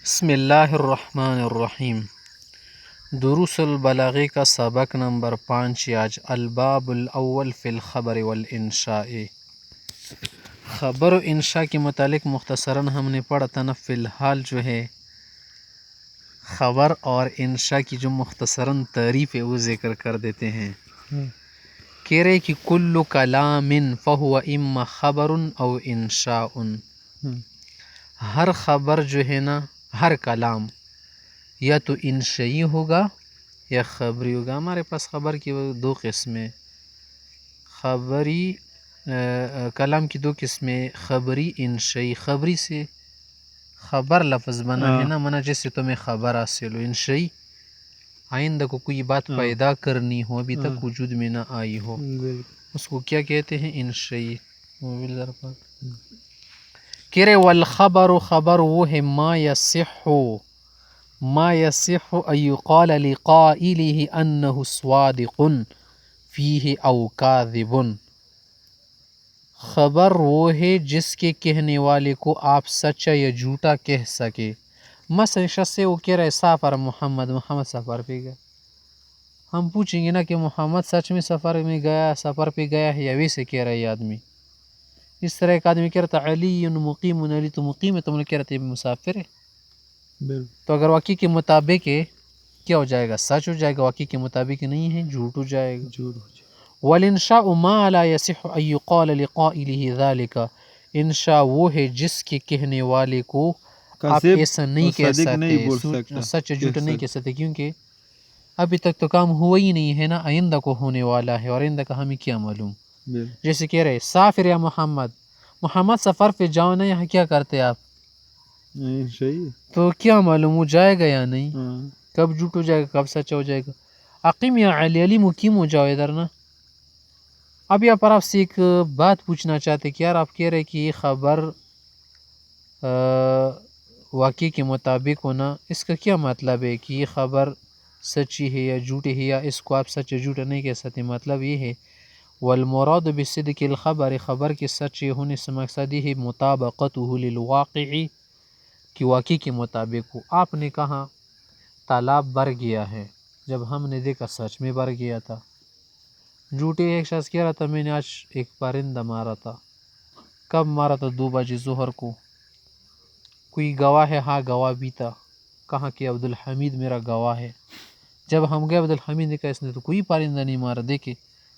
بسم اللہ الرحمن الرحیم۔ دروس البلاغہ کا سبق نمبر 5 آج الباب الاول فی الخبر والانشاء۔ خبر و انشاء کے متعلق مختصراً ہم نے پڑھا تھا نا۔ فی الحال جو ہے خبر اور انشاء کی جو مختصراً تعریف ہے وہ ذکر کر دیتے ہیں۔ کہہ رہے کہ کل کلام فہو اما خبر او انشاء، ہر خبر جو ہے نا، ہر کلام یا تو انشئی ہوگا یا خبری ہوگا۔ ہمارے پاس خبر کی دو قسمیں، خبری کلام کی دو قسمیں، خبری انشئی۔ خبری سے خبر لفظ بنا ہے نا، منا جیسے تمہیں خبر حاصل ہو۔ انشئی آئندہ کو کوئی بات پیدا کرنی ہو، ابھی تک وجود میں نہ آئی ہو، اس کو کیا کہتے ہیں؟ انشئی۔ کہہ رہے والخبر، خبر وہ ہے ما یصح ان یقال لقائلہ انہ صادق فیہ او کاذب۔ خبر وہ ہے جس کے کہنے والے کو آپ سچا یا جھوٹا کہہ سکے۔ مثلا شخص سے وہ کہہ رہے سافر محمد سفر پہ گیا، ہم پوچھیں گے نا کہ محمد سچ میں سفر پہ گیا ہے یا ویسے کہہ رہا ہے یہ آدمی؟ اس طرح ایک آدمی کہہ رہا تھا علی مقیم، علی تو مقیم ہے، تم نے کہہ رہے تھے مسافر ہے، تو اگر واقعی کے مطابق ہے کیا ہو جائے گا؟ سچ ہو جائے گا۔ واقعی کے مطابق نہیں ہے، جھوٹ ہو جائے گا۔ والانشاء ما لا یصح ان یقال لقائلہ ذلک، انشاء وہ ہے جس کے کہنے والے کو آپ ایسا نہیں کہہ سکتے، سچ جھوٹ نہیں کہہ سکتے، کیونکہ ابھی تک تو کام ہوا ہی نہیں ہے نا، آئندہ کو ہونے والا ہے، اور آئندہ کا ہمیں کیا معلوم۔ جیسے کہہ رہے سافر یا محمد سفر پہ جاؤ نا، یہاں کیا کرتے آپ؟ تو کیا معلوم وہ جائے گا یا نہیں، کب جھوٹ ہو جائے گا کب سچا ہو جائے گا۔ اقیم یا علی مقیم ہو جاؤ ادھر نا۔ اب یہاں پر آپ سے ایک بات پوچھنا چاہتے کہ یار آپ کہہ رہے کہ یہ خبر واقعی کے مطابق ہونا، اس کا کیا مطلب ہے کہ یہ خبر سچی ہے یا جھوٹی ہے، یا اس کو آپ سچ جھوٹا نہیں کہہ سکتے؟ مطلب یہ ہے والمراد بصدق الخبر، خبر کے سچے ہونے سے مقصد یہ ہے مطابقتہ للواقع، کہ واقعی کے مطابق ہو۔ آپ نے کہا تالاب بھر گیا ہے، جب ہم نے دیکھا سچ میں بھر گیا تھا۔ جھوٹے ایک شخص کہہ رہا تھا میں نے آج ایک پرندہ مارا تھا، کب مارا تھا؟ 2 بجے ظہر کو۔ کوئی گواہ ہے؟ ہاں گواہ بھی تھا، کہاں کہ عبدالحمید میرا گواہ ہے۔ جب ہم گئے عبدالحمید نے کہا اس نے تو کوئی پرندہ نہیں مارا، دیکھے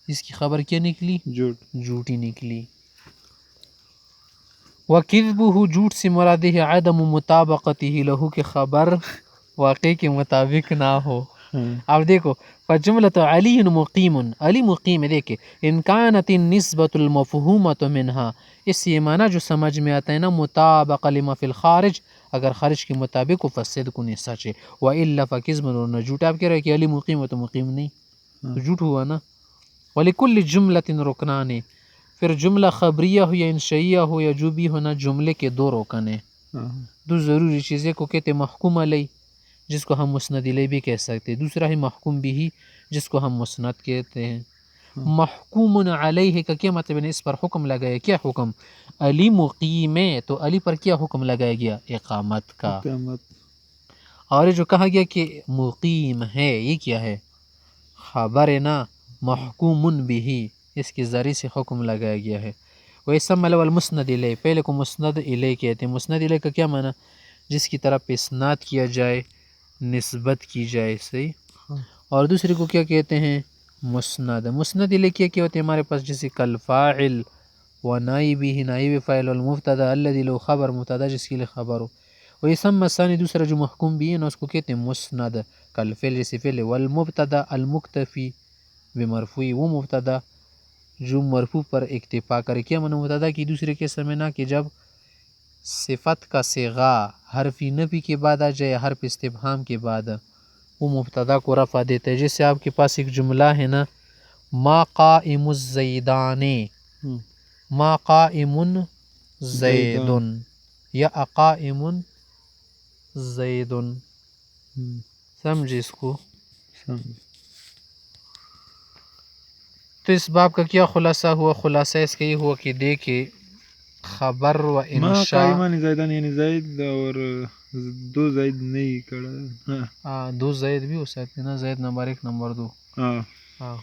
اس کی خبر کیا نکلی؟ جھوٹی نکلی۔ وَكِذْبُهُ، جھوٹ سے مراد ہے عدم مطابقتہ لہو، کہ خبر واقعی کے مطابق نہ ہو۔ اب دیکھو فجملۃ علی مقیم، علی مقیم ہے، دیکھے ان کانت النسبۃ المفہومۃ منہا، اس سے یہ معنی جو سمجھ میں آتا ہے نا مطابق لما فی الخارج، اگر خارج کے مطابق ہو فصدق نے سچ ہے، وإلا فکذب، ورنہ جھوٹ۔ آپ کہہ رہے کہ علی مقیم ہے تو مقیم نہیں، تو جھوٹ ہوا نا۔ وَلِكُلِّ جُمْلَةٍ رُكْنَانِ، پھر جملہ خبریہ ہو یا انشائیہ ہو یا جو بھی ہونا، جملے کے 2 رکن ہیں، 2 ضروری چیزیں کو کہتے محکوم علیہ، جس کو ہم مسند الیہ بھی کہہ سکتے، دوسرا ہے محکوم بھی، جس کو ہم مسند کہتے ہیں۔ محکوم علیہ کا کیا مطلب ہے؟ اس پر حکم لگایا، کیا حکم؟ علی مقیم ہے تو علی پر کیا حکم لگایا گیا؟ اقامت کا۔ اور یہ جو کہا گیا کہ مقیم ہے، یہ کیا ہے؟ خبر ہے نا، محکوم بھی، اس کے ذریعے سے حکم لگایا گیا ہے۔ وَيَسَمَّى الْأَوَّلُ مُسْنَدُ إِلَيْهِ، پہلے کو مسند الیہ کہتے ہیں۔ مسند الیہ کا کیا معنی؟ جس کی طرف اسناد کیا جائے، نسبت کی جائے، صحیح۔ اور دوسرے کو کیا کہتے ہیں؟ مسند۔ مسند الیہ کیا ہوتے ہیں ہمارے پاس؟ جیسے کالفاعل و نائبہ، نائب فاعل، والمبتدا الذی له خبر، مبتدا جس کے لیے خبر ہو۔ وَيَسَمَّى الثانی، دوسرا جو محکوم بھی ہے نا، اس کو کہتے ہیں مسند، کالفعل جیسے فعل، والمبتدا المکتفی بمرفوع، وہ مبتدا جو مرفوع پر اکتفا کرے۔ کیا معنی مبتدا کی دوسرے کے سمجھنا کہ جب صفت کا صیغہ حرف نفی کے بعد آ جائے، حرف استفہام کے بعد، وہ مبتدا کو رفع دیتا ہے۔ جیسے آپ کے پاس ایک جملہ ہے نا، ما قائم الزیدان، ما قائم زید، یا اقائم زید، سمجھے اس کو؟ تو اس باب کا کیا خلاصہ ہوا؟ خلاصہ اس کا یہ ہوا کہ دیکھے خبر و ما انشاء. قائمان زیدان یعنی زید اور دو زید نہیں کڑا. دو زید بھی ہو سکتے نا، زید نمبر 1 نمبر 2. ہاں ہاں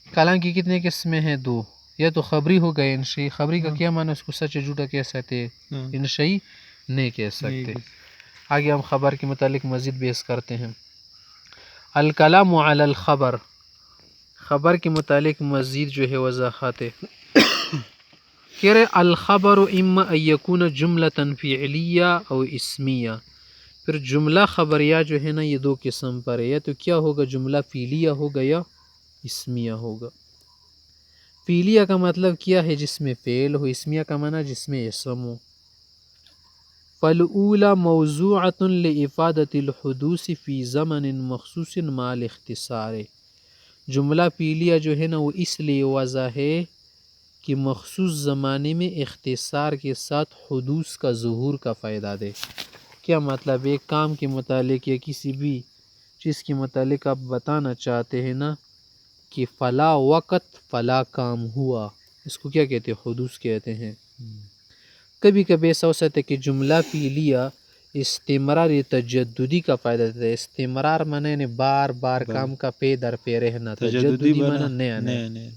کلام کی کتنے قسمیں ہیں؟ 2. یا تو خبری ہو گئے انشئی. خبری کا کیا معنی؟ اس کو سچ جھوٹا کہہ سکتے، انشئی نہیں کہہ سکتے. آگے ہم خبر کے متعلق مزید بحث کرتے ہیں. الکلام علی الخبر، خبر کے متعلق مزید جو ہے وضاحت ہے. کہہ رہے الخبر اما ان یکون جملۃ فعلیہ او اسمیہ. پھر جملہ خبریہ جو ہے نا یہ 2 قسم پر ہے، یا تو کیا ہوگا جملہ فعلیہ ہوگا یا اسمیہ ہوگا. فعلیہ کا مطلب کیا ہے؟ جس میں فعل ہو. اسمیہ کا معنی جس میں اسم ہو. فالأولى موضوعة لإفادة الحدوث في زمن مخصوص مع الاختصار. جملہ فعلیہ جو ہے نا وہ اس لیے وضع ہے کہ مخصوص زمانے میں اختصار کے ساتھ حدوث کا ظہور کا فائدہ دے. کیا مطلب؟ ایک کام کے متعلق یا کسی بھی چیز کے متعلق آپ بتانا چاہتے ہیں نا کہ فلاں وقت فلاں کام ہوا، اس کو کیا کہتے ہیں؟ حدوث کہتے ہیں. کبھی کبھی ایسا ہو سکتا ہے کہ جملہ فعلیہ استمرار تجددی کا فائدہ دیتا ہے. استمرار معنی یعنی بار بار کام کا پے در پے رہنا، تجددی معنی نیا نیا.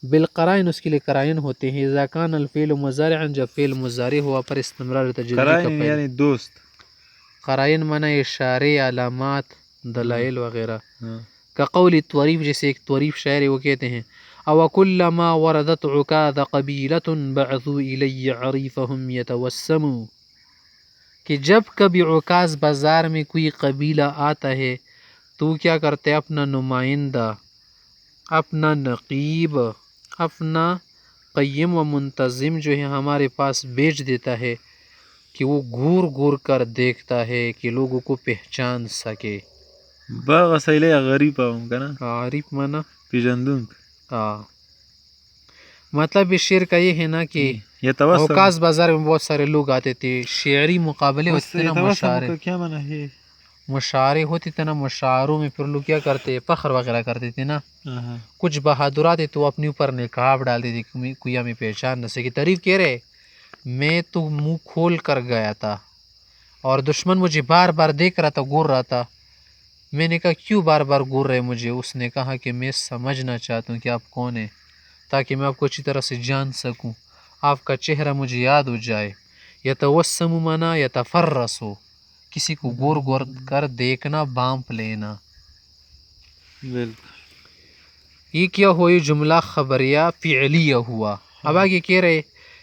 بالقرائن اس کے لیے قرائن ہوتے ہیں. اذا کان الفعل مضارعا، جب فعل مضارع ہوا پر استمرار تجددی کا قرائن فائدہ. یعنی دوست. قرائن معنی اشارے، علامات، دلائل وغیرہ. كقول الطوریف، جیسے ایک طوریف شاعر ہے وہ کہتے ہیں او كلما وردت عكاظ قبیلة بعثوا الی عریفهم يتوسموا، کہ جب کبھی عکاظ بازار میں کوئی قبیلہ آتا ہے تو کیا کرتے؟ اپنا نمائندہ، اپنا نقیب، اپنا قیم و منتظم جو ہے ہمارے پاس بھیج دیتا ہے کہ وہ گور گور کر دیکھتا ہے کہ لوگوں کو پہچان سکے. باغ سیلے غریب ہوں کا نا عارف مانا پیجندون. مطلب اس شعر کا یہ ہے نا کہ عکاظ بازار میں بہت سارے لوگ آتے تھے، شعری مقابلے ہوتے تھے نا، مشاعرے. کیا معنی ہے؟ مشاعرے ہوتے تھے نا، مشاعروں میں پھر لوگ کیا کرتے؟ فخر وغیرہ کرتے تھے نا. کچھ بہادر آتے تو اپنے اوپر نقاب ڈالتے تھے، کوئی ہمیں پہچان نہ سکے. تعریف کہہ رہے میں تو منہ کھول کر گیا تھا اور دشمن مجھے بار بار دیکھ رہا تھا، گور رہا تھا. میں نے کہا کیوں بار بار گور رہے مجھے؟ اس نے کہا کہ میں سمجھنا چاہتا ہوں کہ آپ کون ہیں، تاکہ میں آپ کو اچھی طرح سے جان سکوں، آپ کا چہرہ مجھے یاد ہو جائے. یتوسم منا یتفرس ہو، کسی کو گور گور کر دیکھنا، بانپ لینا. یہ کیا ہوا؟ یہ جملہ خبریہ فعلیہ ہوا. اب آگے کہہ رہے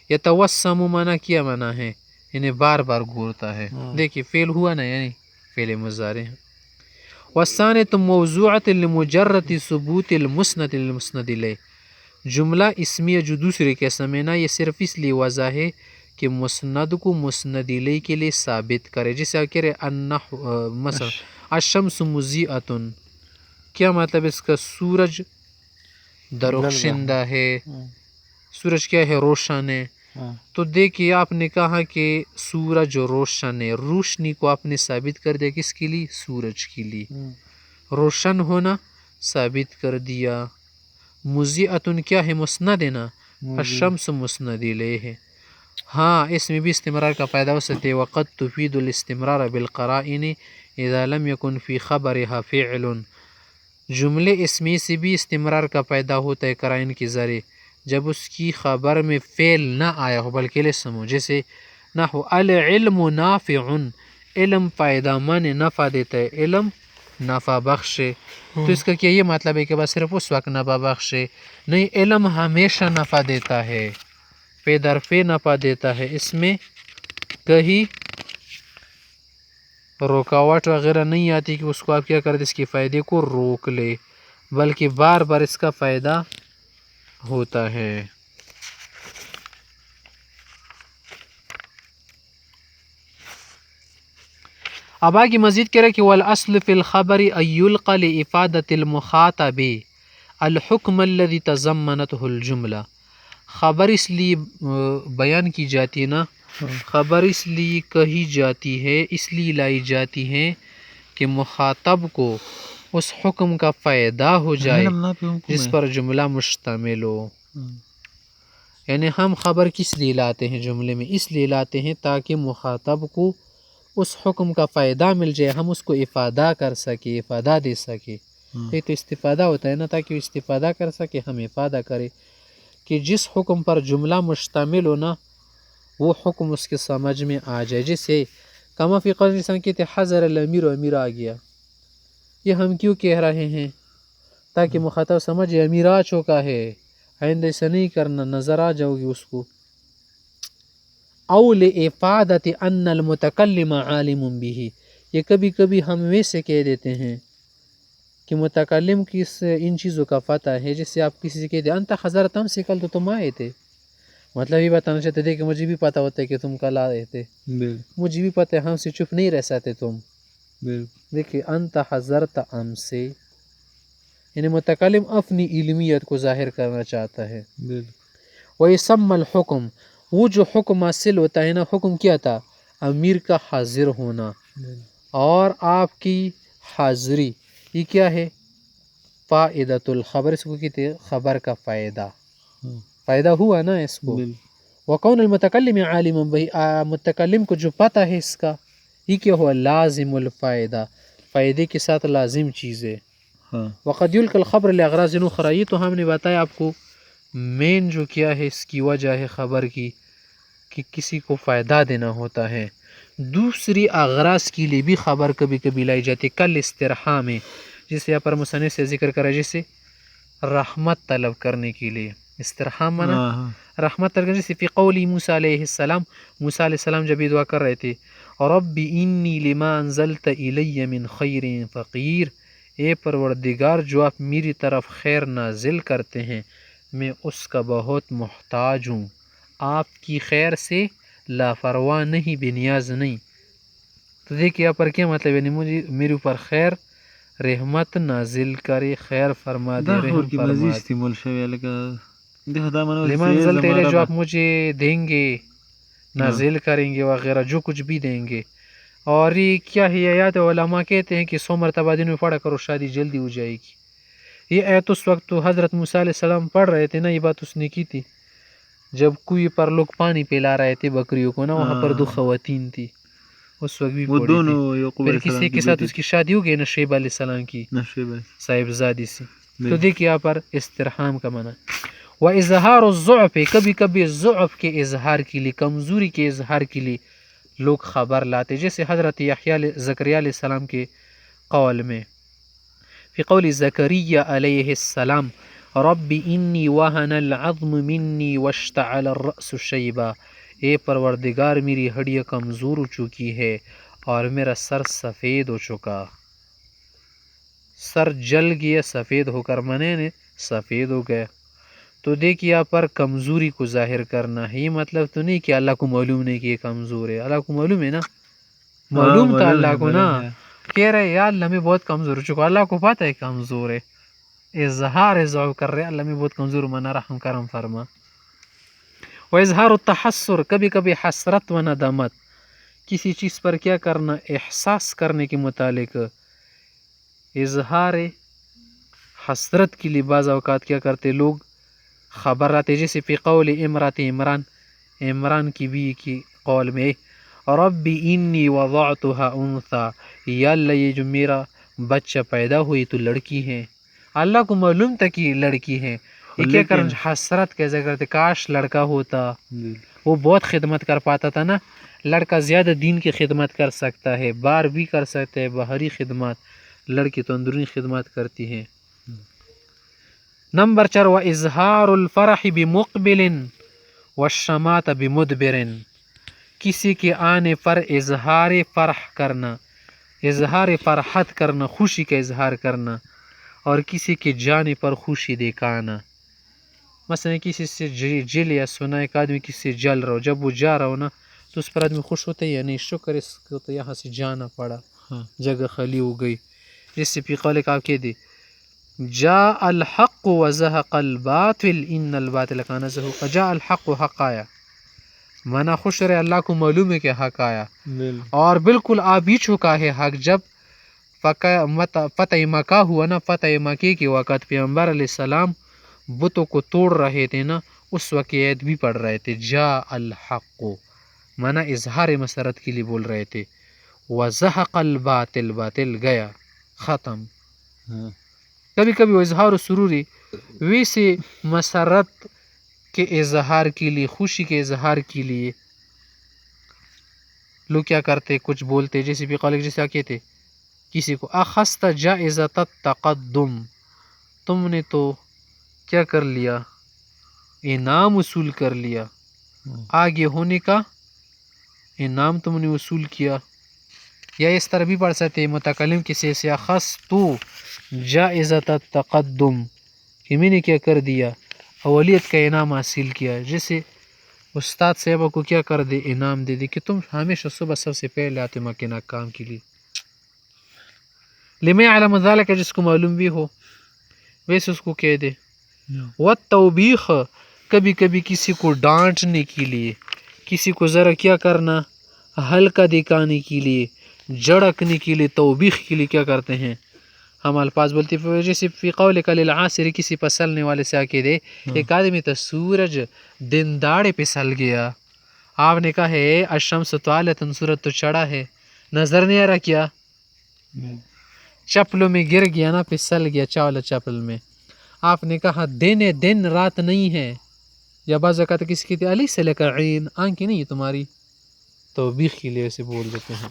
یتوسم منا کیا معنی ہے؟ یعنی بار بار گورتا ہے. دیکھیے فعل ہوا نا، یعنی فعل مضارع ہے. والثانیۃ موضوعۃ لمجرد ثبوت المسند للمسند الیہ. جملہ اسمیہ جو دوسرے قسم ہے نا، یہ صرف اس لیے وضع ہے کہ مسند کو مسند الیہ کے لیے ثابت کرے. جیسے کہہ رہے مثلا الشمس مضیئۃ، کیا مطلب اس کا؟ سورج درخشندہ ہے، سورج کیا ہے؟ روشن ہے. تو دیکھیے آپ نے کہا کہ سورج روشن ہے، روشنی کو آپ نے ثابت کر دیا کس کے لیے؟ سورج کے لیے. روشن ہونا ثابت کر دیا. مضیئۃ کیا ہے؟ مسند ہے نا، الشمس مسند الیہ ہے. ہاں اس میں بھی استمرار کا فائدہ ہو سکتے. وقد تفید الاستمرار بالقرائن اذا لم يكن في خبرها فعل. جملے اسمی سے بھی استمرار کا پیدا ہوتا ہے قرائن کے ذریعے جب اس کی خبر میں فعل نہ آیا ہو بلکہ الاسم ہو. جیسے نحو العلم نافع، علم فائدہ مند، نفع دیتا ہے، علم نفع بخش ہے. تو اس کا کیا یہ مطلب ہے کہ بس صرف اس وقت نفع بخش ہے؟ نہیں، علم ہمیشہ نفع دیتا ہے، پے در پے نفع دیتا ہے. اس میں کہیں رکاوٹ وغیرہ نہیں آتی کہ اس کو آپ کیا کرتے اس کے فائدے کو روک لے، بلکہ بار بار اس کا فائدہ ہوتا ہے. اب آگے مزید کہہ رہے کہ والاصل فی الخبر ان یلقى لافادۃ المخاطب الحکم الذی تضمنته الجملہ. خبر اس لیے بیان کی جاتی ہے نا، خبر اس لیے کہی جاتی ہے، اس لیے لائی جاتی ہے کہ مخاطب کو اس حکم کا فائدہ ہو جائے جس پر جملہ مشتمل ہو. یعنی ہم خبر کس لیے لاتے ہیں جملے میں؟ اس لیے لاتے ہیں تاکہ مخاطب کو اس حکم کا فائدہ مل جائے، ہم اس کو افادہ کر سکے، افادہ دے سکے. یہ تو استفادہ ہوتا ہے نا، تاکہ وہ استفادہ کر سکے، ہم افادہ کرے. کہ جس حکم پر جملہ مشتمل ہو نا وہ حکم اس کے سمجھ میں آ جائے. جیسے کما فی قول انسان کہتے حضر الامیر و امیر آ گیا، یہ ہم کیوں کہہ رہے ہیں؟ تاکہ مخاطب سمجھے امیر آ چکا ہے، آئندہ ایسا نہیں کرنا، نظر آ جاؤ گی اس کو. او لافادۃ ان المتکلم عالم به، یہ کبھی کبھی ہم ویسے کہہ دیتے ہیں کہ متکلم کی ان چیزوں کا پتہ ہے. جیسے آپ کسی سے کہہ دیں انت حضرت ہم سے کل تو تم آئے تھے، مطلب یہ بتانا چاہتے تھے کہ مجھے بھی پتہ ہوتا ہے کہ تم کل آئے تھے، مجھے بھی پتہ ہے ہم سے چپ نہیں رہ سکتے تم. دیکھیے انت حضرت ہم سے، یعنی متکلم اپنی علمیت کو ظاہر کرنا چاہتا ہے. وَيُسَمَّى الْحُكْمُ، وہ جو حکم حاصل ہوتا ہے نا، حکم کیا تھا؟ امیر کا حاضر ہونا اور آپ کی حاضری، یہ کیا ہے؟ فائدۃ الخبر، اس کو کہتے ہیں خبر کا فائدہ. فائدہ ہوا نا اس کو. وَقَوْنُ الْمُتَكَلِّمِ عَالِمٌ بِهِ، متکلم کو جو پتہ ہے اس کا، یہ کیا ہوا؟ لازم الفائدہ، فائدے کے ساتھ لازم چیز ہے. وقد يلقى الخبر لاغراض اخرى، یہ تو ہم نے بتایا آپ کو مین جو کیا ہے اس کی وجہ ہے خبر کی کہ کسی کو فائدہ دینا ہوتا ہے. دوسری اغراض کے لیے بھی خبر کبھی کبھی لائی جاتی، کل استرحام میں، جسے یہاں پر مصنف سے ذکر کرا، جیسے رحمت طلب کرنے کے لیے. استرحام مانا رحمت طلب کرنے، جیسے فی قولی موسیٰ علیہ السلام، موسیٰ علیہ السلام جب یہ دعا کر رہے تھے رب انی لما انزلت الی من خیر فقیر، اے پروردگار جو آپ میری طرف خیر نازل کرتے ہیں میں اس کا بہت محتاج ہوں، آپ کی خیر سے لاپرواہ نہیں، بے نیاز نہیں. تو دیکھیے یہاں پر کیا مطلب، یعنی مجھے میرے اوپر خیر رحمت نازل کرے، خیر فرما دے، رحم فرما دے. لما انزلت الی، جو آپ مجھے دیں گے، نازل کریں گے وغیرہ، جو کچھ بھی دیں گے. اور یہ کیا ہے آیات؟ علماء کہتے ہیں کہ 100 مرتبہ دن میں پڑھا کرو، شادی جلدی ہو جائے گی. یہ آیت اس وقت تو حضرت موسیٰ علیہ السلام پڑھ رہے تھے نا، یہ بات اس نے کی تھی جب کنویں پر لوگ پانی پلا رہے تھے بکریوں کو نا، وہاں پر 2 خواتین تھی، اس وقت بھی پڑھی تھی. پھر کسی کے ساتھ اس کی شادی ہو گئی نا، شعیب علیہ السلام کی صاحبزادی سے. تو دیکھیے یہاں پر استرحام کا معنی. وَإِظْهَارُ الضُّعْفِ، کبھی کبھی ضعف کے اظہار کے لیے، کمزوری کے اظہار کے لیے لوگ خبر لاتے، جیسے حضرت زکریا علیہ السلام کے قول میں فی قول زکریا علیہ السلام رب انی وہن العظم منی واشتعل الرأس شیبا، اے پروردگار میری ہڈیاں کمزور ہو چکی ہے اور میرا سر سفید ہو چکا. سر جل گیا، سفید ہو کر منے سفید ہو گیا. تو دیکھیے یہاں پر کمزوری کو ظاہر کرنا ہے. یہ مطلب تو نہیں کہ اللہ کو معلوم نہیں کہ یہ کمزور ہے، اللہ کو معلوم ہے نا، معلوم تھا اللہ کو نا. کہہ رہے یا اللہ میں بہت کمزور ہو چکا، اللہ کو پتہ ہے کمزور ہے، اظہار ضعف کر رہے اللہ میں بہت کمزور، منا رحم کرم فرما. واظہار التحسر، کبھی کبھی حسرت و ندامت، کسی چیز پر کیا کرنا، احساس کرنے کے متعلق اظہار حسرت کے لیے بعض اوقات کیا کرتے لوگ خبر آتے، جیسے فی قول امرات عمران، عمران کی بھی کی قول میں رب انی وضعتها انثى، یا اللہ یہ جو میرا بچہ پیدا ہوئی تو لڑکی ہے. اللہ کو معلوم تھا کہ لڑکی ہے، یہ کیا کرنا، حسرت کیسے کرتے، کاش لڑکا ہوتا. وہ بہت خدمت کر پاتا تھا نا، لڑکا زیادہ دین کی خدمت کر سکتا ہے، باہر بھی کر سکتا ہے باہری خدمات، لڑکی تو اندرونی خدمات کرتی ہے. نمبر 4 واظہار الفرح بمقبل والشماتہ بمدبر، کسی کے آنے پر اظہار فرح کرنا، اظہار فرحت کرنا، خوشی کا اظہار کرنا، اور کسی کے جانے پر خوشی دکھانا. مثلا کسی سے جل یا سنا، ایک آدمی کسی سے جل رہا ہو، جب وہ جا رہا ہو نا تو اس پر آدمی خوش ہوتا ہے یا نہیں، شکر اس کو تو یہاں سے جانا پڑا، جگہ خالی ہو گئی. جس سے فی قولک آپ کہہ دے جاء الحق وزهق الباطل ان الباطل کان زهوقا، جاء الحق، حق آیا، مانا خوش رہے، اللہ کو معلوم ہے کہ حق آیا اور بالکل آ بھی چکا ہے حق. جب فتح مکہ ہوا نا، فتح مکہ کے وقت پیغمبر علیہ السلام بتوں کو توڑ رہے تھے نا، اس وقت یہ عید بھی پڑھ رہے تھے، جا الحق مانا اظہار مسرت کے لیے بول رہے تھے، وزحق الباطل باطل گیا ختم. کبھی کبھی وہ اظہار و سروری ویسے مسرت کے اظہار کے لیے، خوشی کے اظہار کے لیے لوگ کیا کرتے، کچھ بولتے، جیسے بھی قول جیسے کیا کہتے کسی کو، اخذت جائزۃ التقدم، تم نے تو کیا کر لیا، انعام وصول کر لیا، آگے ہونے کا انعام تم نے وصول کیا. یا اس طرح بھی پڑھ سکتے متکلم کسی سے، اخذت جائزۃ التقدم کہ میں نے کیا کر دیا، اولیت کا انعام حاصل کیا. جیسے استاد صاحبہ کو کیا کر دے، انعام دے دے کہ تم ہمیشہ صبح سب سے پہلے آتے مکینہ کام کے لیے. لما علم ذالک، جس کو معلوم بھی ہو ویسے اس کو کہہ دے. والتوبیخ، کبھی کبھی کسی کو ڈانٹنے کے لیے، کسی کو ذرا کیا کرنا، ہلکا دکھانے کے لیے، جھڑکنے کے لیے، توبیخ کے لیے کیا کرتے ہیں ہم الفاظ بولتے ہیں. جیسے فی قولک للعاصر، کسی پسلنے والے سے آ کے دے، ایک آدمی تو سورج دن داڑے پہ سل گیا، آپ نے کہا ہے الشمس طالعۃ، سورج تو چڑھا ہے، نظر نہیں آ رہا کیا، چپلوں میں گر گیا نا، پھسل گیا چاول چپل میں. آپ نے کہا دن رات نہیں ہے. یا بعض اوقات کسی کی الیس لک عین، آنکھیں نہیں ہے تمہاری، توبیخ کے لیے اسے بول دیتے ہیں.